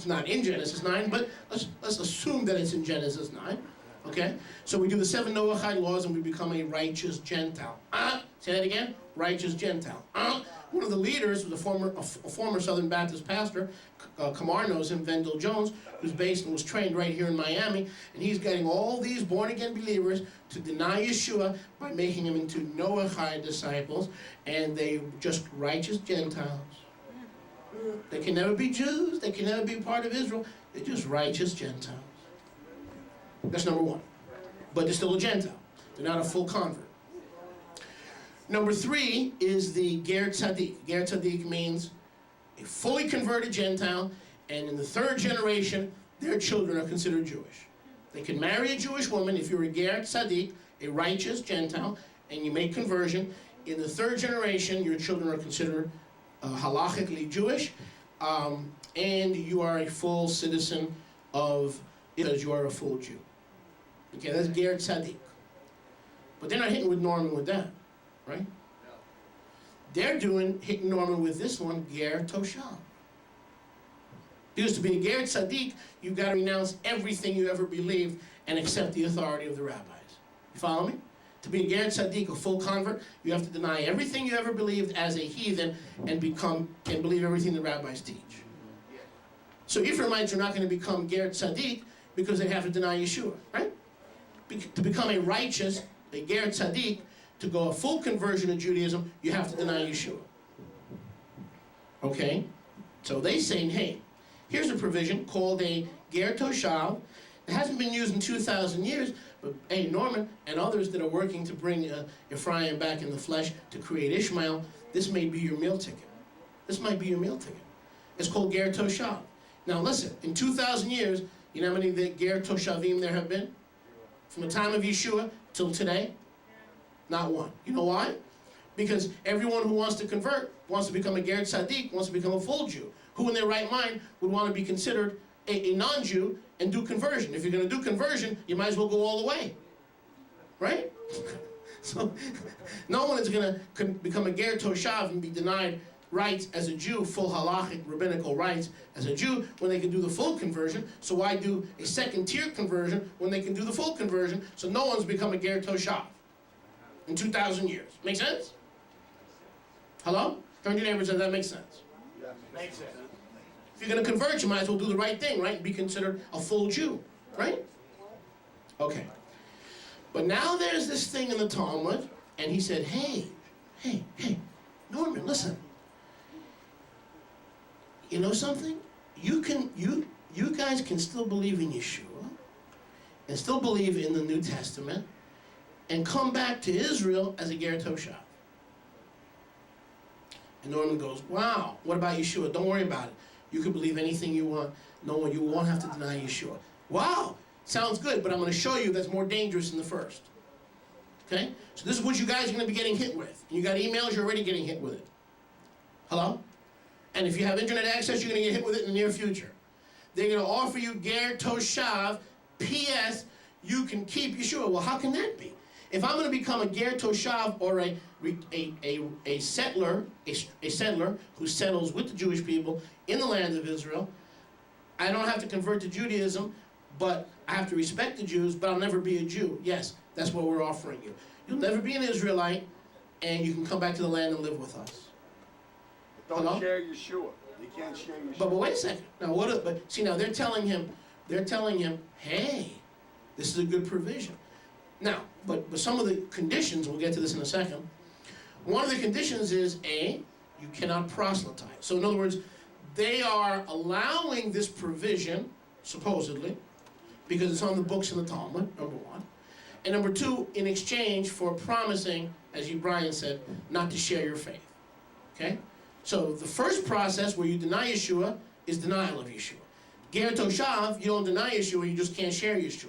It's not in Genesis 9, but let's assume that it's in Genesis 9. Okay? So we do the 7 Noahide laws and we become a righteous Gentile. Say that again? Righteous Gentile. One of the leaders was a former Southern Baptist pastor. Kamar knows him, Vendell Jones, who's based and was trained right here in Miami. And he's getting all these born-again believers to deny Yeshua by making them into Noahide disciples. And they just righteous Gentiles. They can never be Jews. They can never be part of Israel. They're just righteous Gentiles. That's number one. But they're still a Gentile. They're not a full convert. Number 3 is the Ger Tzaddik. Ger Tzaddik means a fully converted Gentile, and in the 3rd generation, their children are considered Jewish. They can marry a Jewish woman if you're a Ger Tzaddik, a righteous Gentile, and you make conversion. In the 3rd generation, your children are considered halachically Jewish, and you are a full citizen of because you are a full Jew. Okay, that's Ger Tzaddik. But they're not hitting with Norman with that, right? They're hitting Norman with this one, Ger Toshav. Because to be a Ger Tzaddik, you've got to renounce everything you ever believed and accept the authority of the rabbis. You follow me? To be a Ger Tzaddik, a full convert, you have to deny everything you ever believed as a heathen and believe everything the rabbis teach. So Ephraimitye are not going to become Ger Tzaddik because they have to deny Yeshua, right? To become a righteous, a Ger Tzaddik, to go a full conversion of Judaism, you have to deny Yeshua. Okay? So they say, hey, here's a provision called a Ger Toshav. It hasn't been used in 2,000 years, but hey, Norman and others that are working to bring Ephraim back in the flesh to create Ishmael, this may be your meal ticket. This might be your meal ticket. It's called Ger Toshav. Now listen, in 2,000 years, you know how many Ger Toshavim there have been? From the time of Yeshua till today? Not one. You know why? Because everyone who wants to convert, wants to become a Ger Tzaddik, wants to become a full Jew, who in their right mind would want to be considered a non-Jew and do conversion. If you're going to do conversion, you might as well go all the way. Right? So, no one is going to become a Ger Toshav and be denied rights as a Jew, full halachic, rabbinical rights as a Jew, when they can do the full conversion. So why do a second-tier conversion when they can do the full conversion? So no one's become a Ger Toshav in 2,000 years. Make sense? Hello? Turn to your neighbor and say, that makes sense. Yes. Makes sense. If you're going to convert, you might as well do the right thing, right? And be considered a full Jew, right? Okay. But now there's this thing in the Talmud, and he said, hey, Norman, listen. You know something? You guys can still believe in Yeshua and still believe in the New Testament and come back to Israel as a Ger Toshav. And Norman goes, wow, what about Yeshua? Don't worry about it. You can believe anything you want. No, you won't have to deny Yeshua. Wow, sounds good, but I'm going to show you that's more dangerous than the first. Okay? So this is what you guys are going to be getting hit with. And you got emails, you're already getting hit with it. Hello? And if you have internet access, you're going to get hit with it in the near future. They're going to offer you Ger Toshav, P.S. you can keep Yeshua. Well, how can that be? If I'm going to become a Ger Toshav or a settler who settles with the Jewish people in the land of Israel, I don't have to convert to Judaism, but I have to respect the Jews, but I'll never be a Jew. Yes, that's what we're offering you. You'll never be an Israelite, and you can come back to the land and live with us. Don't share Yeshua. They can't share Yeshua. But wait a second. Now but see, now they're telling him, hey, this is a good provision. Now, but some of the conditions, we'll get to this in a second. One of the conditions is, A, you cannot proselytize. So in other words, they are allowing this provision, supposedly, because it's on the books in the Talmud, number one. And number two, in exchange for promising, as Brian said, not to share your faith. Okay? So the first process where you deny Yeshua is denial of Yeshua. Ger Toshav, you don't deny Yeshua, you just can't share Yeshua,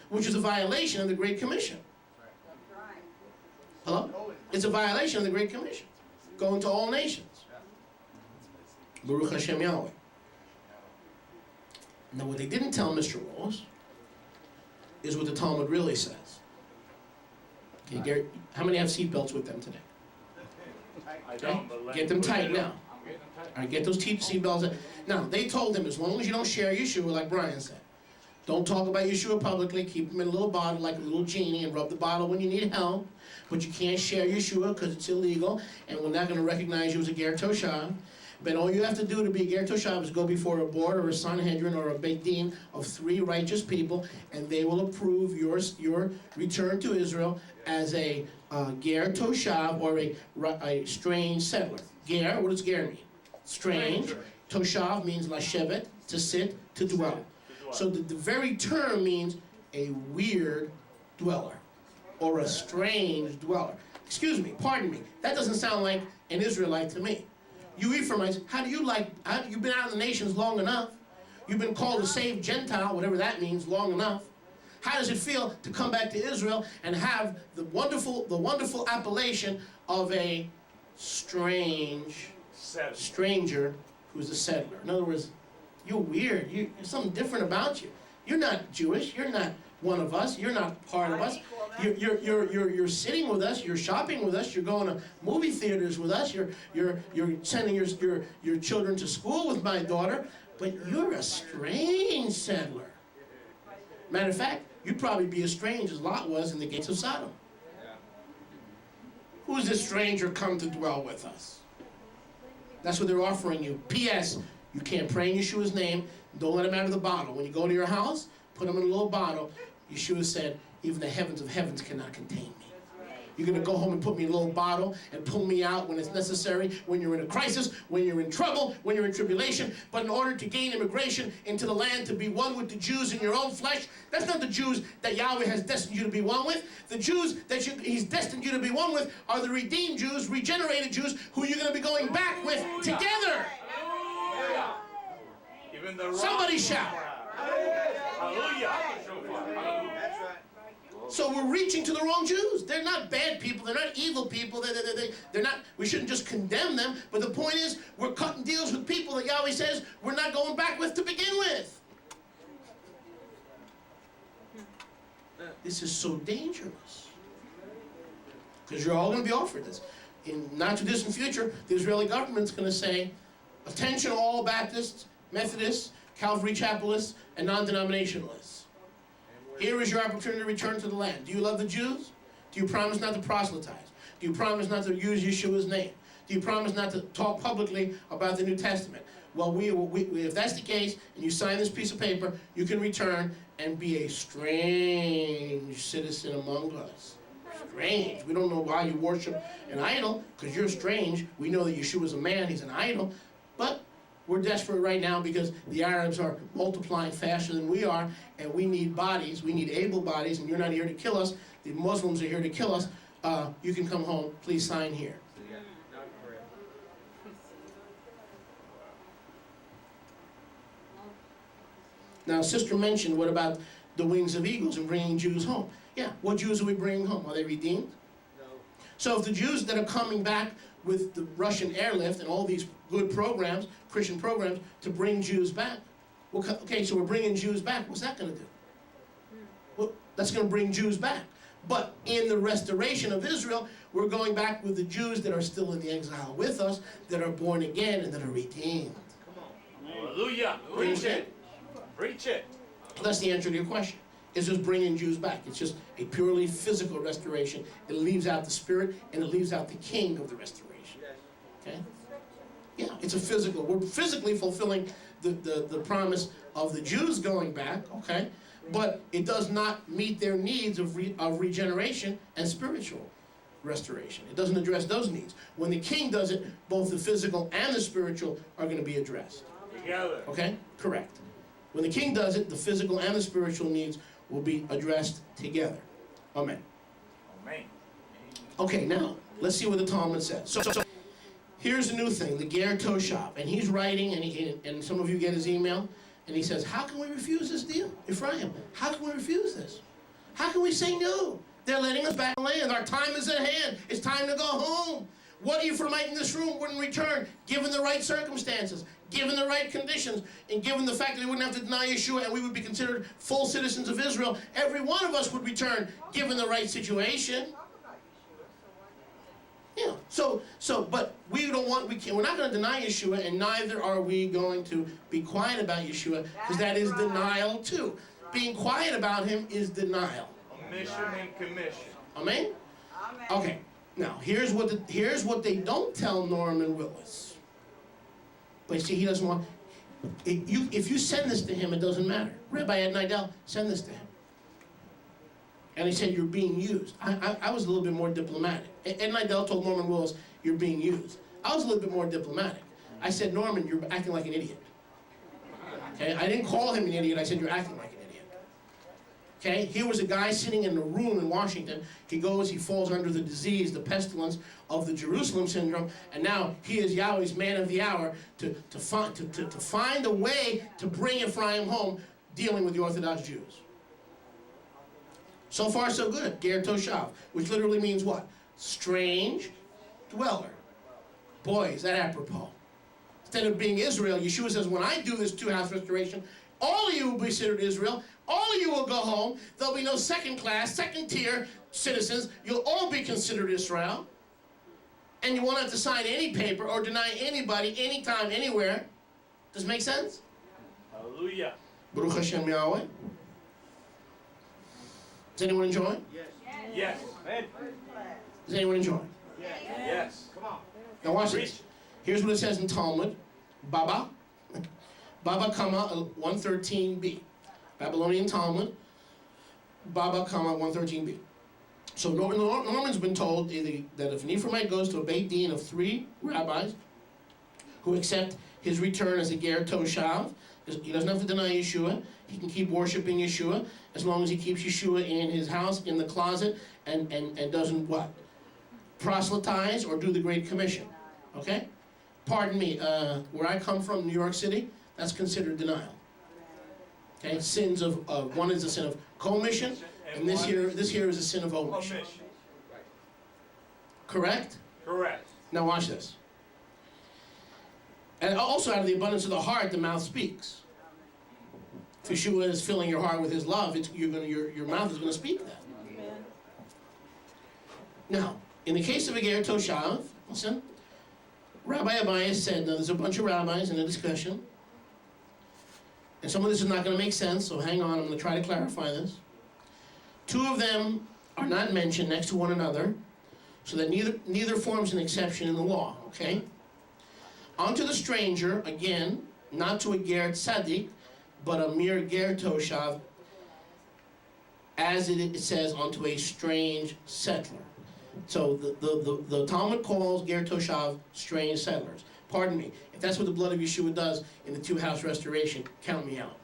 which is a violation of the Great Commission. Hello? It's a violation of the Great Commission. Go into all nations. Baruch Hashem Yahweh. Now what they didn't tell Mr. Ross is what the Talmud really says. Okay, Gary, how many have seatbelts with them today? I don't, but get them tight now. All right, get those seatbelts. Now, they told him, as long as you don't share Yeshua, like Brian said, don't talk about Yeshua publicly, keep him in a little bottle like a little genie and rub the bottle when you need help, but you can't share Yeshua because it's illegal, and we're not going to recognize you as a Ger Toshav. But all you have to do to be a Ger Toshav is go before a board or a Sanhedrin or a Beit Din of 3 righteous people, and they will approve your return to Israel as a Ger Toshav, or a strange settler. Ger, what does Ger mean? Strange. Toshav means lashevet, to sit, to dwell. So the very term means a weird dweller, or a strange dweller. Excuse me, pardon me, that doesn't sound like an Israelite to me. You Ephraimites, you've been out of the nations long enough. You've been called a saved Gentile, whatever that means, long enough. How does it feel to come back to Israel and have the wonderful appellation of a stranger who's a settler? In other words, you're weird. There's something different about you. You're not Jewish. You're not one of us. You're not part of us. You're sitting with us. You're shopping with us. You're going to movie theaters with us. You're sending your children to school with my daughter. But you're a strange settler. Matter of fact, you'd probably be as strange as Lot was in the gates of Sodom. Who's this stranger come to dwell with us? That's what they're offering you. P.S. You can't pray in Yeshua's name. Don't let him out of the bottle. When you go to your house, put him in a little bottle. Yeshua said, even the heavens of heavens cannot contain me. You're going to go home and put me in a little bottle and pull me out when it's necessary, when you're in a crisis, when you're in trouble, when you're in tribulation. But in order to gain immigration into the land, to be one with the Jews in your own flesh, that's not the Jews that Yahweh has destined you to be one with. The Jews that he's destined you to be one with are the redeemed Jews, regenerated Jews, who you're going to be going back with together. Somebody shout. Hallelujah. So we're reaching to the wrong Jews. They're not bad people. They're not evil people. They're not. We shouldn't just condemn them. But the point is, we're cutting deals with people that Yahweh says we're not going back with to begin with. This is so dangerous. Because you're all going to be offered this. In not too distant future, the Israeli government's going to say, attention all Baptists, Methodists, Calvary Chapelists, and non-denominationalists. Here is your opportunity to return to the land. Do you love the Jews? Do you promise not to proselytize? Do you promise not to use Yeshua's name? Do you promise not to talk publicly about the New Testament? Well, if that's the case, and you sign this piece of paper, you can return and be a strange citizen among us. Strange. We don't know why you worship an idol, because you're strange. We know that Yeshua is a man, he's an idol. But we're desperate right now because the Arabs are multiplying faster than we are, and we need bodies. We need able bodies, and you're not here to kill us. The Muslims are here to kill us. You can come home. Please sign here. Now, Sister mentioned, what about the wings of eagles and bringing Jews home? Yeah, what Jews are we bringing home? Are they redeemed? No. So if the Jews that are coming back with the Russian airlift and all these good programs, Christian programs, to bring Jews back. Okay, so we're bringing Jews back. What's that going to do? Well, that's going to bring Jews back. But in the restoration of Israel, we're going back with the Jews that are still in the exile with us, that are born again and that are redeemed. Come on. Hallelujah. Preach it. Preach it. That's the answer to your question. It's just bringing Jews back. It's just a purely physical restoration. It leaves out the spirit and it leaves out the king of the restoration. Okay? Yeah, it's a physical. We're physically fulfilling the promise of the Jews going back, okay? But it does not meet their needs of regeneration and spiritual restoration. It doesn't address those needs. When the king does it, both the physical and the spiritual are going to be addressed. Together. Okay? Correct. When the king does it, the physical and the spiritual needs will be addressed together. Amen. Amen. Okay, now, let's see what the Talmud says. So here's a new thing, the Ger Toshav. And he's writing, and some of you get his email, and he says, how can we refuse this deal? Ephraim, how can we refuse this? How can we say no? They're letting us back in land. Our time is at hand. It's time to go home. What Ephraimite in this room wouldn't return, given the right circumstances, given the right conditions, and given the fact that they wouldn't have to deny Yeshua and we would be considered full citizens of Israel? Every one of us would return, given the right situation. Yeah. But we're not going to deny Yeshua, and neither are we going to be quiet about Yeshua, because that is denial too. Being quiet about him is denial. Omission and commission. Amen? Okay. Now, here's what they don't tell Norman Willis. But you see, he doesn't want... If you send this to him, it doesn't matter. Rabbi Ed Nidell, send this to him. And he said, you're being used. I was a little bit more diplomatic. Ed Nidell told Norman Willis, you're being used. I was a little bit more diplomatic. I said, Norman, you're acting like an idiot. Okay? I didn't call him an idiot. I said, you're acting like an idiot. Okay? Here was a guy sitting in a room in Washington. He falls under the disease, the pestilence of the Jerusalem syndrome, and now he is Yahweh's man of the hour to find a way to bring Ephraim home, dealing with the Orthodox Jews. So far, so good. Ger Toshav, which literally means what? Strange dweller. Boy, is that apropos. Instead of being Israel, Yeshua says, when I do this two-house restoration, all of you will be considered Israel. All of you will go home. There'll be no second-class, second-tier citizens. You'll all be considered Israel. And you won't have to sign any paper or deny anybody, anytime, anywhere. Does it make sense? Hallelujah. Baruch Hashem Yahweh. Does anyone enjoy? Yes. Yes. Does anyone enjoy? Yes. Come on. Now watch this. Here's what it says in Talmud. Baba. Baba, 113b. Babylonian Talmud. Baba, 113b. So Norman's been told that if an Ephraimite goes to a Beit Din of 3 rabbis who accept his return as a Ger Toshav, he doesn't have to deny Yeshua. He can keep worshiping Yeshua as long as he keeps Yeshua in his house, in the closet, and doesn't what? Proselytize or do the Great Commission. Okay? Pardon me, where I come from, New York City, that's considered denial. Okay? Sins of, one is a sin of commission, and this here is a sin of omission. Correct? Correct. Now watch this. And also out of the abundance of the heart, the mouth speaks. If Yeshua is filling your heart with his love, your mouth is going to speak that. Now, in the case of a Ger Toshav, listen, Rabbi Abaye said, now there's a bunch of rabbis in a discussion, and some of this is not going to make sense, so hang on, I'm going to try to clarify this. 2 of them are not mentioned next to one another, so that neither forms an exception in the law, okay? Unto the stranger, again, not to a Ger Tzaddik, but a mere Ger Toshav, as it says, unto a strange settler. So the Talmud calls Ger Toshav strange settlers. Pardon me, if that's what the blood of Yeshua does in the two-house restoration, count me out.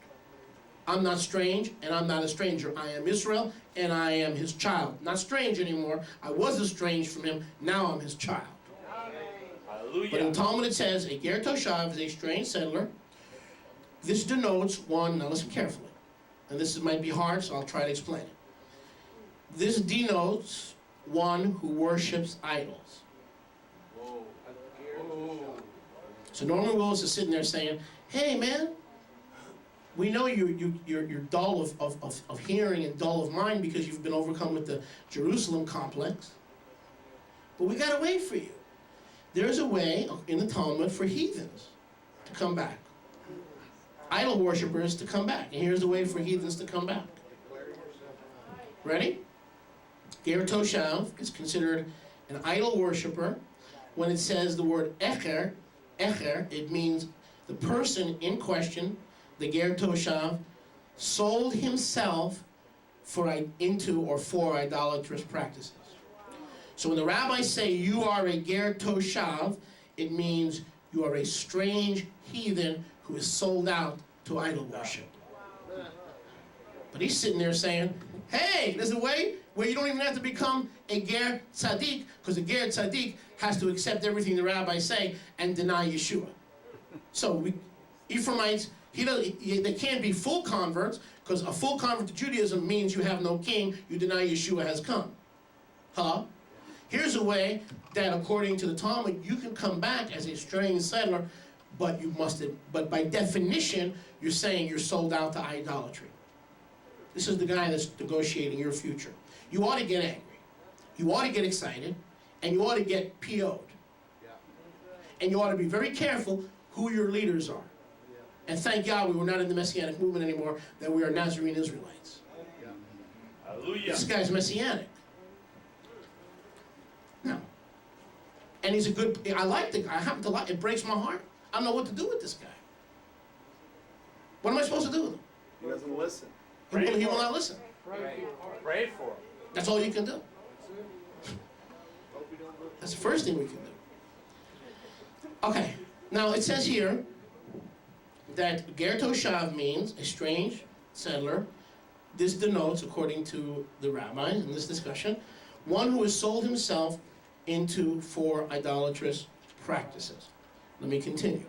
I'm not strange, and I'm not a stranger. I am Israel, and I am his child. Not strange anymore. I was estranged from him. Now I'm his child. Hallelujah. But in Talmud it says, a Ger Toshav is a strange settler. This denotes one, now listen carefully, and this might be hard, so I'll try to explain it. This denotes one who worships idols. Whoa. So Norman Willis is sitting there saying, hey man, we know you're dull of hearing and dull of mind because you've been overcome with the Jerusalem complex, but we got a way for you. There's a way in the Talmud for heathens to come back. Idol worshippers to come back. And here's the way for heathens to come back. Ready? Ger Toshav is considered an idol worshiper. When it says the word Echer, it means the person in question, the Ger Toshav, sold himself for idolatrous practices. So when the rabbis say you are a Ger Toshav, it means you are a strange heathen who is sold out to idol worship. But he's sitting there saying, hey, there's a way where you don't even have to become a Ger Tzaddik, because a Ger Tzaddik has to accept everything the rabbis say and deny Yeshua. So Ephraimites, they can't be full converts, because a full convert to Judaism means you have no king, you deny Yeshua has come. Here's a way that, according to the Talmud, you can come back as a strange settler, but by definition, you're saying you're sold out to idolatry. This is the guy that's negotiating your future. You ought to get angry. You ought to get excited, and you ought to get PO'd. And you ought to be very careful who your leaders are. And thank Yahweh we're not in the Messianic movement anymore, that we are Nazarene Israelites. Hallelujah. This guy's Messianic. No. And he's a good, I like the guy, I happen to like, it breaks my heart. I don't know what to do with this guy. What am I supposed to do with him? He doesn't listen. He will not listen. Pray for him. That's all you can do. That's the first thing we can do. Okay, now it says here that Ger Toshav means a strange settler. This denotes, according to the rabbis in this discussion, one who has sold himself into for idolatrous practices. Let me continue.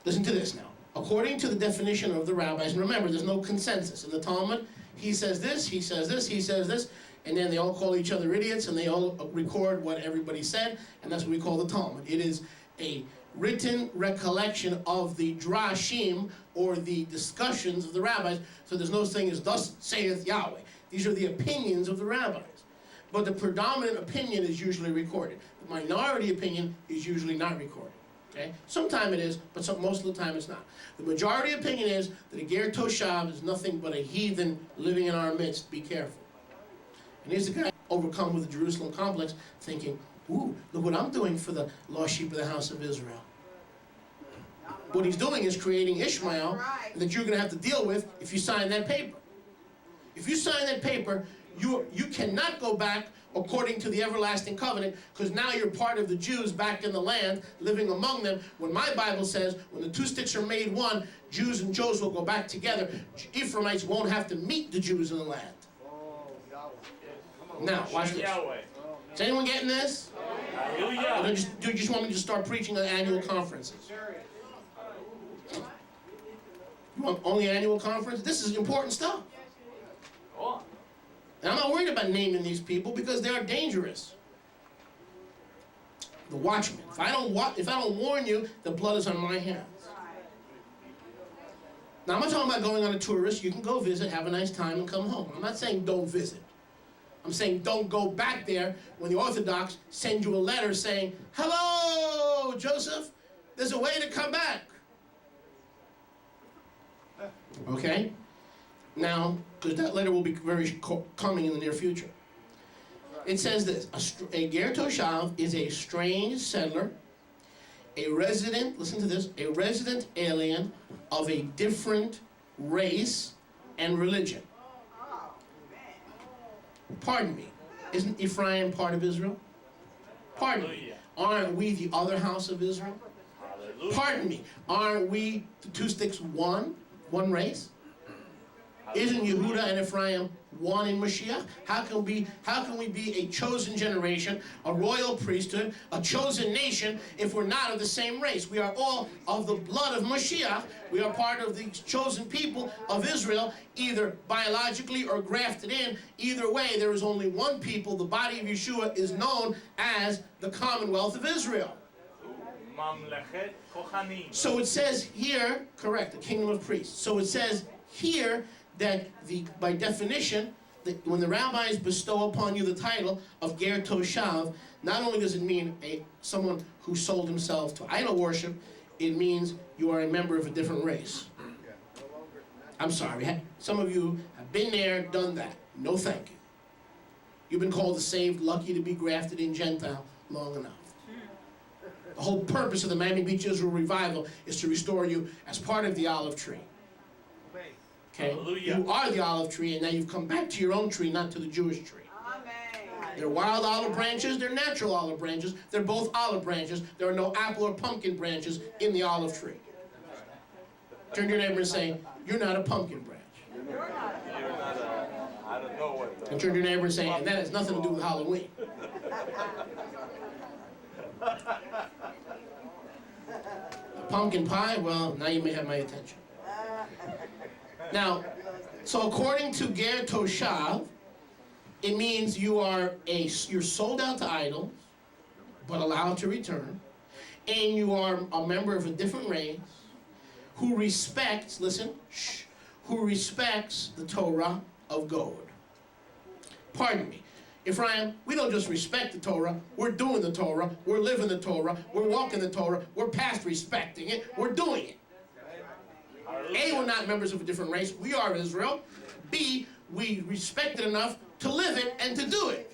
Listen to this now. According to the definition of the rabbis, and remember, there's no consensus. In the Talmud, he says this, he says this, he says this, and then they all call each other idiots, and they all record what everybody said, and that's what we call the Talmud. It is a written recollection of the drashim, or the discussions of the rabbis, so there's no saying as thus saith Yahweh. These are the opinions of the rabbis. But the predominant opinion is usually recorded. The minority opinion is usually not recorded. Okay? Sometimes it is, but most of the time it's not. The majority opinion is that a Ger Toshav is nothing but a heathen living in our midst. Be careful. And here's the guy overcome with the Jerusalem complex, thinking, ooh, look what I'm doing for the lost sheep of the house of Israel. What he's doing is creating Ishmael that you're going to have to deal with if you sign that paper. If you sign that paper, you cannot go back according to the everlasting covenant, because now you're part of the Jews back in the land, living among them. When my Bible says, when the two sticks are made one, Jews and Joes will go back together. Ephraimites won't have to meet the Jews in the land. Now, watch this. Is anyone getting this? Hallelujah. Or do you just want me to start preaching at annual conferences? You want only annual conference? This is important stuff. Go on. And I'm not worried about naming these people because they are dangerous. The watchmen. If I don't warn you, the blood is on my hands. Now I'm not talking about going on a tourist. You can go visit, have a nice time, and come home. I'm not saying don't visit. I'm saying don't go back there when the Orthodox send you a letter saying, hello, Joseph, there's a way to come back. Okay? Now, because that letter will be very coming in the near future. It says this, a Ger Toshav is a strange settler, a resident, listen to this, a resident alien of a different race and religion. Pardon me, isn't Ephraim part of Israel? Pardon me, aren't we the other house of Israel? Hallelujah. Pardon me, aren't we the two sticks one race? Isn't Yehuda and Ephraim one in Mashiach? How can we be a chosen generation, a royal priesthood, a chosen nation, if we're not of the same race? We are all of the blood of Mashiach. We are part of the chosen people of Israel, either biologically or grafted in. Either way, there is only one people. The body of Yeshua is known as the Commonwealth of Israel. So it says here, correct, the kingdom of priests. So it says here that by definition, when the rabbis bestow upon you the title of Ger Toshav, not only does it mean someone who sold himself to idol worship, it means you are a member of a different race. I'm sorry, some of you have been there, done that. No thank you. You've been called a saved, lucky to be grafted in Gentile long enough. The whole purpose of the Miami Beach Israel Revival is to restore you as part of the olive tree. Okay? Hallelujah. You are the olive tree, and now you've come back to your own tree, not to the Jewish tree. Amen. They're wild olive branches, they're natural olive branches, they're both olive branches. There are no apple or pumpkin branches in the olive tree. Turn to your neighbor and say, you're not a pumpkin branch. I don't know what. And turn to your neighbor and say, and that has nothing to do with Halloween. A pumpkin pie, well, now you may have my attention. Now, so according to Ger Toshav, it means you're sold out to idols, but allowed to return, and you are a member of a different race who respects, listen, who respects the Torah of God. Pardon me. Ephraim, we don't just respect the Torah, we're doing the Torah, we're living the Torah, we're walking the Torah, we're past respecting it, we're doing it. A, we're not members of a different race, we are Israel. B, we respect it enough to live it and to do it.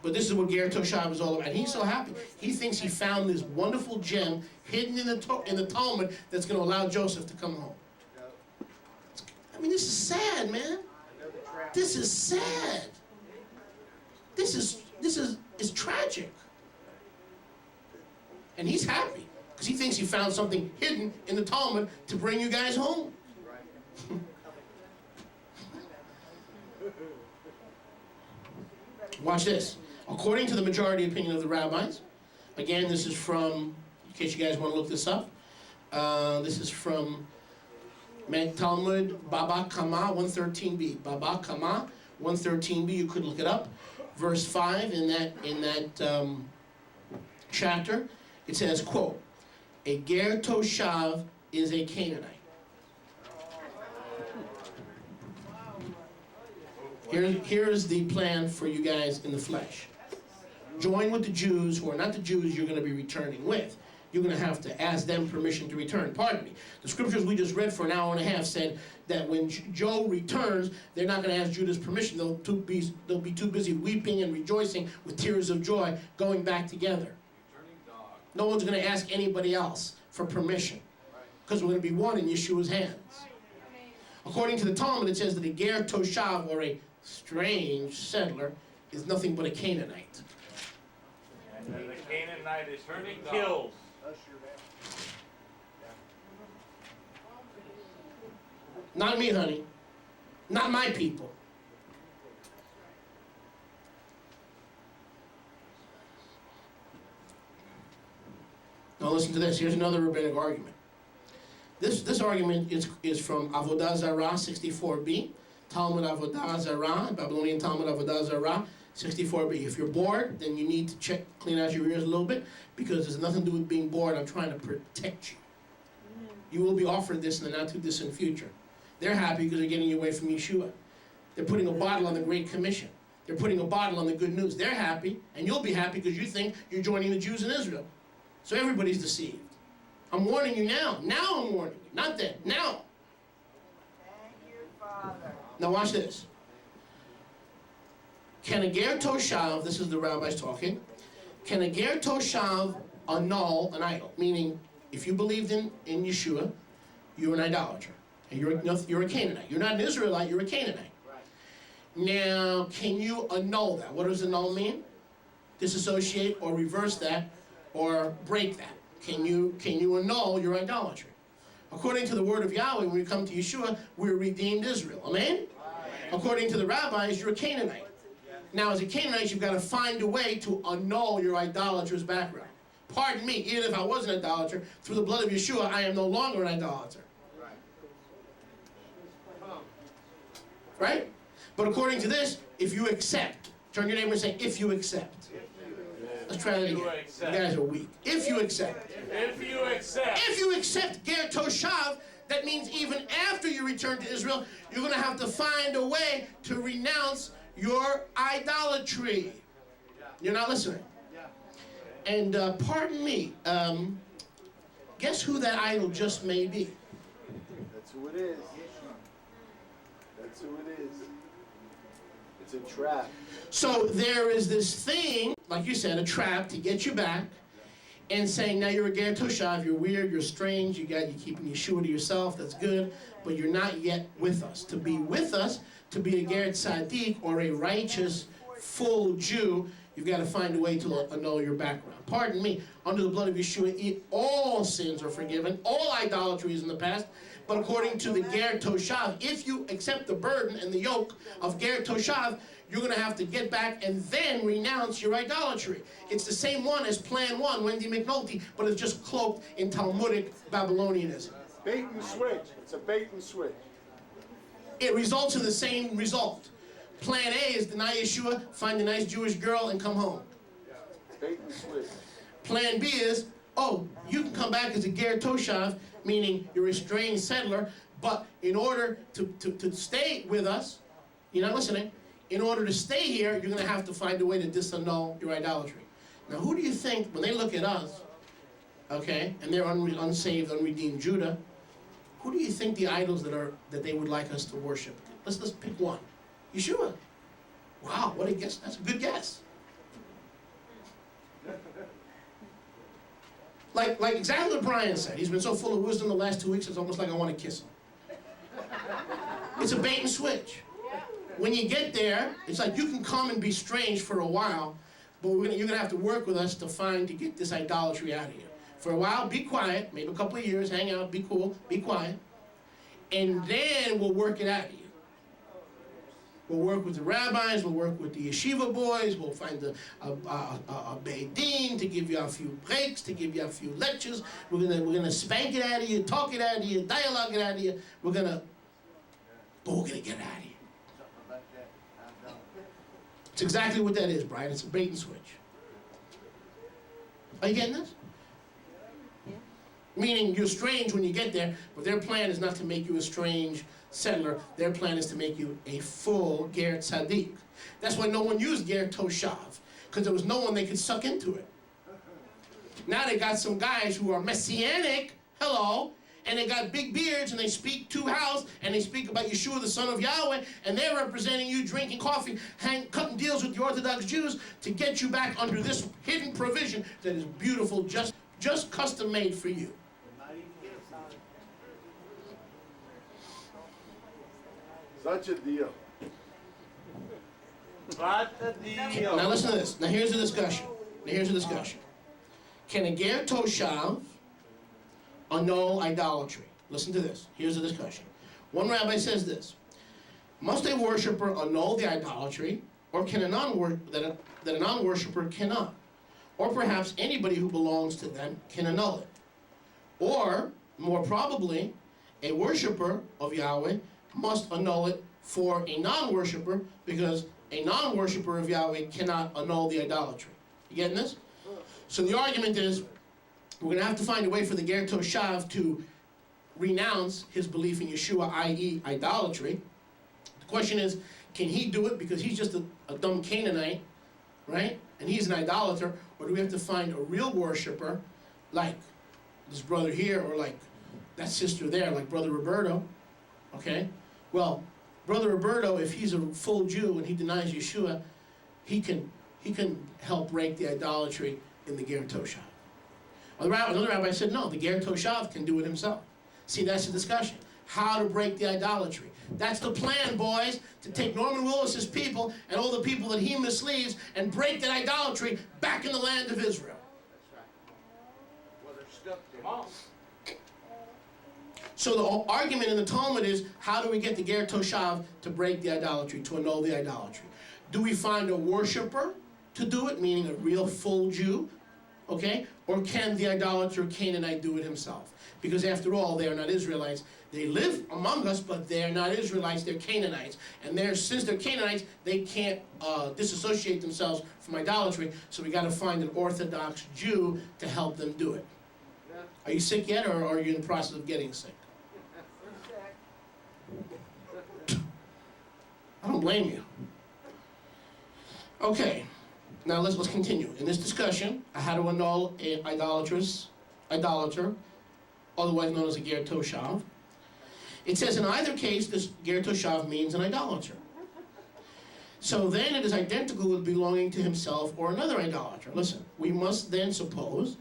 But this is what Ger Toshav is all about. He's so happy. He thinks he found this wonderful gem hidden in the Talmud that's going to allow Joseph to come home. I mean, this is sad, man. This is sad. This is tragic. And he's happy because he thinks he found something hidden in the Talmud to bring you guys home. Watch this. According to the majority opinion of the rabbis, again, this is from, in case you guys want to look this up, this is from Talmud Baba Kama 113b. Baba Kama 113b. You could look it up. Verse 5 in that chapter, it says, quote, "A ger toshav is a Canaanite." Here's the plan for you guys in the flesh. Join with the Jews who are not the Jews you're going to be returning with. You're going to have to ask them permission to return. Pardon me. The scriptures we just read for an hour and a half said that when Joe returns, they're not going to ask Judah's permission. They'll be too busy weeping and rejoicing with tears of joy going back together. No one's going to ask anybody else for permission because we're going to be one in Yeshua's hands. According to the Talmud, it says that a ger toshav, or a strange settler, is nothing but a Canaanite. And the Canaanite is turning kills. Not me, honey. Not my people. Now listen to this. Here's another rabbinic argument. This argument is from Avodah Zarah 64b, Talmud Avodah Zarah, Babylonian Talmud Avodah Zarah 64b. If you're bored, then you need to clean out your ears a little bit, because there's nothing to do with being bored. I'm trying to protect you. You will be offered this in the not too distant future. They're happy because they're getting you away from Yeshua. They're putting a bottle on the Great Commission. They're putting a bottle on the good news. They're happy, and you'll be happy because you think you're joining the Jews in Israel. So everybody's deceived. I'm warning you now. Now I'm warning you. Not then. Now. Thank you, Father. Now watch this. Can a ger toshav, this is the rabbis talking, can a ger toshav annul an idol? Meaning, if you believed in Yeshua, you're an idolater. And you're a Canaanite. You're not an Israelite, you're a Canaanite. Now, can you annul that? What does annul mean? Disassociate or reverse that or break that. Can you annul your idolatry? According to the word of Yahweh, when we come to Yeshua, we're redeemed Israel. Amen? According to the rabbis, you're a Canaanite. Now, as a Canaanite, you've got to find a way to annul your idolatrous background. Pardon me, even if I was an idolater, through the blood of Yeshua, I am no longer an idolater. Right? But according to this, if you accept, turn your neighbor and say, if you accept. Let's try that again. You guys are weak. If you accept. If you accept. If you accept ger toshav, that means even after you return to Israel, you're going to have to find a way to renounce your idolatry. You're not listening. And pardon me, guess who that idol just may be? That's who it is. That's who it is. It's a trap. So there is this thing, like you said, a trap to get you back, and saying now you're a ger toshav, you're weird, you're strange, you're keeping Yeshua to yourself, that's good, but you're not yet with us. To be with us, to be a ger tzaddik, or a righteous, full Jew, you've got to find a way to annul your background. Pardon me, under the blood of Yeshua, all sins are forgiven, all idolatry is in the past, but according to the ger toshav, if you accept the burden and the yoke of ger toshav, you're going to have to get back and then renounce your idolatry. It's the same one as Plan 1, Wendy McNulty, but it's just cloaked in Talmudic Babylonianism. Bait and switch. It's a bait and switch. It results in the same result. Plan A is deny Yeshua, find a nice Jewish girl, and come home. Bait and switch. Plan B is, oh, you can come back as a ger toshav, meaning you're a strange settler, but in order to stay with us, You're not listening. In order to stay here, you're going to have to find a way to disannul your idolatry. Now, who do you think, when they look at us, okay, and they're unsaved, unredeemed Judah, who do you think the idols that they would like us to worship? Let's pick one. Yeshua. Wow, what a guess. That's a good guess. Like exactly what Brian said. He's been so full of wisdom the last 2 weeks, it's almost like I want to kiss him. It's a bait and switch. When you get there, it's like you can come and be strange for a while, but you're going to have to work with us to get this idolatry out of you. For a while, be quiet, maybe a couple of years, hang out, be cool, be quiet, and then we'll work it out of you. We'll work with the rabbis, we'll work with the yeshiva boys, we'll find a Beit Din to give you a few breaks, to give you a few lectures. We're gonna spank it out of you, talk it out of you, dialogue it out of you. We're gonna get it out of you. It's exactly what that is, Brian. It's a bait and switch. Are you getting this? Meaning you're strange when you get there, but their plan is not to make you a strange settler. Their plan is to make you a full Ger Tzaddik. That's why no one used Ger Toshav, because there was no one they could suck into it. Now they got some guys who are messianic, hello, and they got big beards, and they speak two house, and they speak about Yeshua, the son of Yahweh, and they're representing you, drinking coffee, cutting deals with the Orthodox Jews to get you back under this hidden provision that is beautiful, just custom made for you. Such a deal. What a deal. Now listen to this. Now here's the discussion. Can a Ger Toshav annul idolatry? Listen to this. Here's the discussion. One rabbi says this: must a worshiper annul the idolatry, or can a non-worshiper cannot? Or perhaps anybody who belongs to them can annul it. Or, more probably, a worshiper of Yahweh must annul it for a non-worshiper, because a non-worshiper of Yahweh cannot annul the idolatry. You getting this? So the argument is, we're going to have to find a way for the Ger Toshav to renounce his belief in Yeshua, i.e. idolatry. The question is, can he do it because he's just a dumb Canaanite, right? And he's an idolater, or do we have to find a real worshiper, like this brother here, or like that sister there, like Brother Roberto, okay? Well, Brother Roberto, if he's a full Jew and he denies Yeshua, he can help break the idolatry in the Ger Toshav. Another rabbi said, no, the Ger Toshav can do it himself. See, that's the discussion. How to break the idolatry. That's the plan, boys, to take Norman Willis's people and all the people that he misleads and break that idolatry back in the land of Israel. Well, they're stuck there. Come on. So the argument in the Talmud is, how do we get the Ger Toshav to break the idolatry, to annul the idolatry? Do we find a worshiper to do it, meaning a real full Jew, okay? Or can the idolater Canaanite do it himself? Because after all, they are not Israelites. They live among us, but they are not Israelites, they're Canaanites. And since they're Canaanites, they can't disassociate themselves from idolatry, so we got to find an Orthodox Jew to help them do it. Are you sick yet, or are you in the process of getting sick? I don't blame you. Okay, now let's continue. In this discussion, how to annul an idolater, otherwise known as a Ger Toshav. It says in either case, this Ger Toshav means an idolater. So then it is identical with belonging to himself or another idolater. Listen, we must then suppose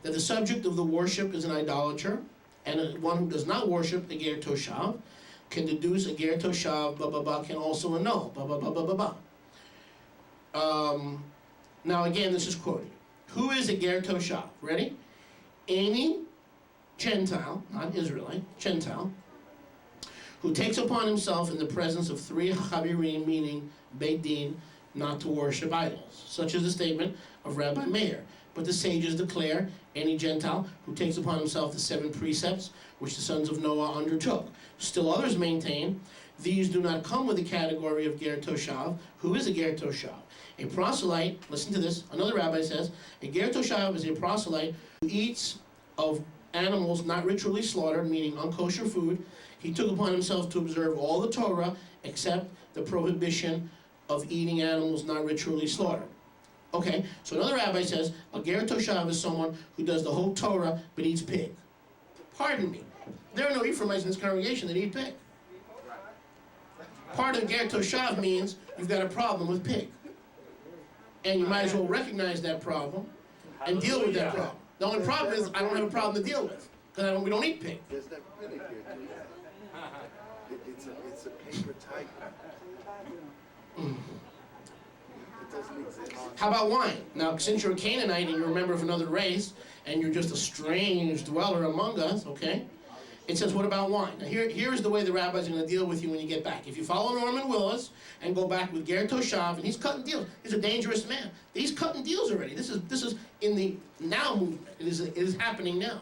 that the subject of the worship is an idolater, and one who does not worship a Ger Toshav can deduce a Ger Toshav, can also annul, Now again, this is quoted. Who is a Ger Toshav? Ready? Any Gentile, not Israelite, Gentile, who takes upon himself in the presence of three Chavirim, meaning Beit Din, not to worship idols, such as the statement of Rabbi Meir. But the sages declare any Gentile who takes upon himself the 7 precepts which the sons of Noah undertook. Still others maintain these do not come with the category of Ger Toshav. Who is a Ger Toshav? A proselyte, listen to this, another rabbi says, a Ger Toshav is a proselyte who eats of animals not ritually slaughtered, meaning unkosher food, he took upon himself to observe all the Torah except the prohibition of eating animals not ritually slaughtered. Okay, so another rabbi says, a ger toshav is someone who does the whole Torah but eats pig. Pardon me, there are no Ephraimitye in this congregation that eat pig. Part of ger toshav means you've got a problem with pig. And you might as well recognize that problem and deal with that problem. The only problem is I don't have a problem to deal with because we don't eat pig. There's never been a ger toshav. It's a paper tiger. It doesn't exist. How about wine? Now, since you're a Canaanite and you're a member of another race and you're just a strange dweller among us, okay? It says, what about wine? Now, here's the way the rabbis are going to deal with you when you get back. If you follow Norman Willis and go back with ger toshav, and he's cutting deals. He's a dangerous man. He's cutting deals already. This is in the now movement. It is happening now.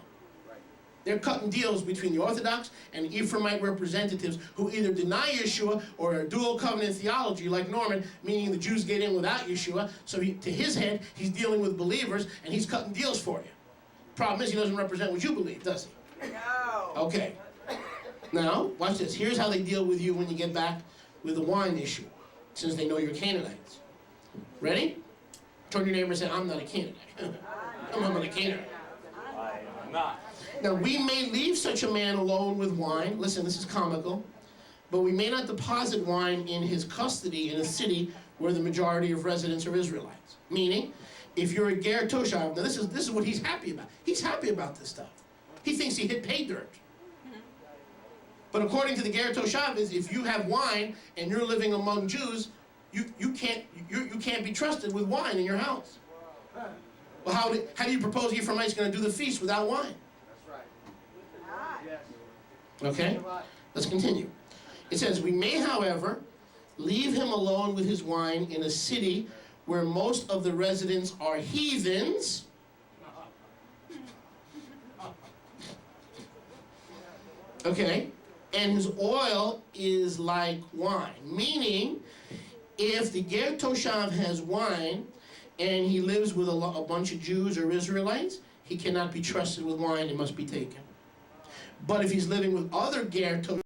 They're cutting deals between the Orthodox and Ephraimite representatives who either deny Yeshua or are dual covenant theology like Norman, meaning the Jews get in without Yeshua. So to his head, he's dealing with believers and he's cutting deals for you. Problem is he doesn't represent what you believe, does he? No. Okay. Now, watch this. Here's how they deal with you when you get back with the wine issue, since they know you're Canaanites. Ready? Turn to your neighbor and say, I'm not a Canaanite. I'm not a Canaanite. I am not. Now, we may leave such a man alone with wine. Listen, this is comical. But we may not deposit wine in his custody in a city where the majority of residents are Israelites. Meaning, if you're a ger toshav, now this is what he's happy about. He's happy about this stuff. He thinks he hit pay dirt. But according to the ger toshav, is if you have wine and you're living among Jews, you can't be trusted with wine in your house. Well, how do you propose Ephraimite's going to do the feast without wine? Okay, let's continue. It says, we may, however, leave him alone with his wine in a city where most of the residents are heathens. Okay, and his oil is like wine. Meaning, if the ger toshav has wine and he lives with a bunch of Jews or Israelites, he cannot be trusted with wine, it must be taken. But if he's living with other ger toshav,